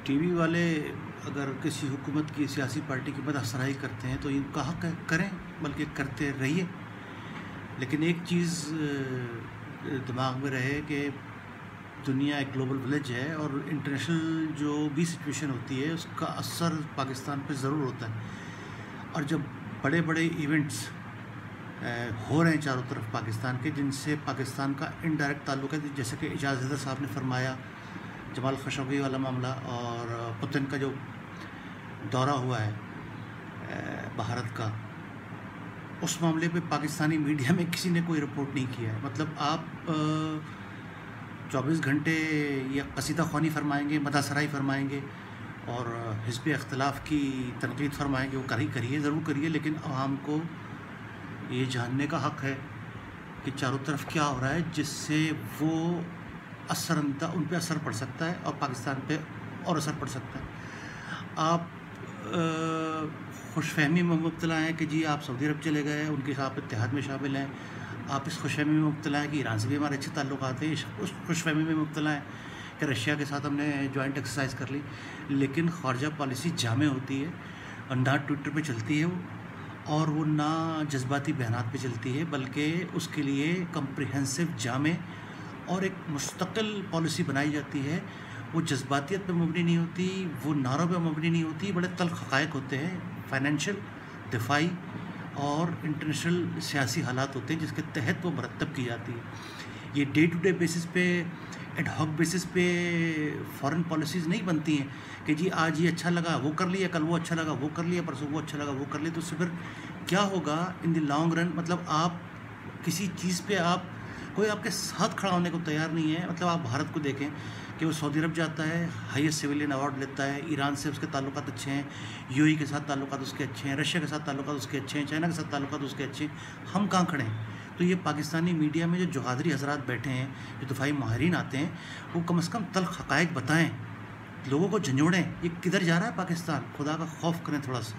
TV वाले अगर किसी हुकूमत की सियासी पार्टी की मदहसराई करते हैं तो इनका हक़ है, करें, बल्कि करते रहिए। लेकिन एक चीज़ दिमाग में रहे कि दुनिया एक ग्लोबल विलेज है और इंटरनेशनल जो भी सिचुएशन होती है उसका असर पाकिस्तान पे ज़रूर होता है। और जब बड़े बड़े इवेंट्स हो रहे हैं चारों तरफ पाकिस्तान के, जिनसे पाकिस्तान का इनडायरेक्ट ताल्लुक़ है, जैसे कि एजाज़ हैदर साहब ने फरमाया जमाल खशोगी वाला मामला, और पुतिन का जो दौरा हुआ है भारत का, उस मामले पे पाकिस्तानी मीडिया में किसी ने कोई रिपोर्ट नहीं किया है। मतलब आप 24 घंटे या कसीदा ख़्वानी फरमाएंगे, मदासराई फरमाएंगे और हिज़्ब इख्तिलाफ़ की तनक़ीद फरमाएंगे, वो करिए, ज़रूर करिए, लेकिन आवाम को ये जानने का हक़ है कि चारों तरफ क्या हो रहा है, जिससे वो उन पे असर पड़ सकता है और पाकिस्तान पे और असर पड़ सकता है। आप खुशफहमी में मुब्तला हैं कि जी आप सऊदी अरब चले गए, उनके साथ इत्तेहाद में शामिल हैं। आप इस खुशफहमी में मुब्तला हैं कि ईरान से भी हमारे अच्छे ताल्लुकात हैं। उस खुशफहमी में मुब्तला हैं कि रशिया के साथ हमने जॉइंट एक्सरसाइज कर ली। लेकिन ख़ारजा पॉलिसी जामे होती है और ना ट्विटर पे चलती है वो, और वो ना जज्बाती बयानात पे चलती है, बल्कि उसके लिए कम्प्रिहेंसिव जामे और एक मुस्तकिल पॉलिसी बनाई जाती है। वो जज्बातियत पे मबनी नहीं होती, वो नारों पे मबनी नहीं होती, बड़े तल्ख़ हक़ाइक़ होते हैं, फ़ाइनेंशियल, दिफ़ाई और इंटरनेशनल सियासी हालात होते हैं जिसके तहत वो मरतब की जाती है। ये डे टू डे बेसिस पे, एड हॉक बेसिस पे फ़ॉरेन पॉलिसीज़ नहीं बनती हैं कि जी आज ये अच्छा लगा वो कर लिया, कल वो अच्छा लगा वो कर लिया, परसों वो अच्छा लगा वो कर लिया। तो उससे फिर क्या होगा इन द लॉन्ग रन? मतलब आप किसी चीज़ पे कोई आपके साथ खड़ा होने को तैयार नहीं है। मतलब आप भारत को देखें कि वो सऊदी अरब जाता है, हाईएस्ट सिविलियन अवार्ड लेता है, ईरान से उसके ताल्लुकात अच्छे हैं, यूएई के साथ ताल्लुकात उसके अच्छे हैं, रशिया के साथ ताल्लुकात उसके अच्छे हैं, चाइना के साथ ताल्लुकात उसके अच्छे हैं। हम कहाँ खड़े हैं? तो ये पाकिस्तानी मीडिया में जो जुगादरी हज़रात बैठे हैं, जो दिफाई माहिरीन आते हैं, वो कम से कम तल्ख़ हक़ाइक़ बताएँ, लोगों को झंझोड़ें। ये किधर जा रहा है पाकिस्तान? खुदा का खौफ करें थोड़ा सा।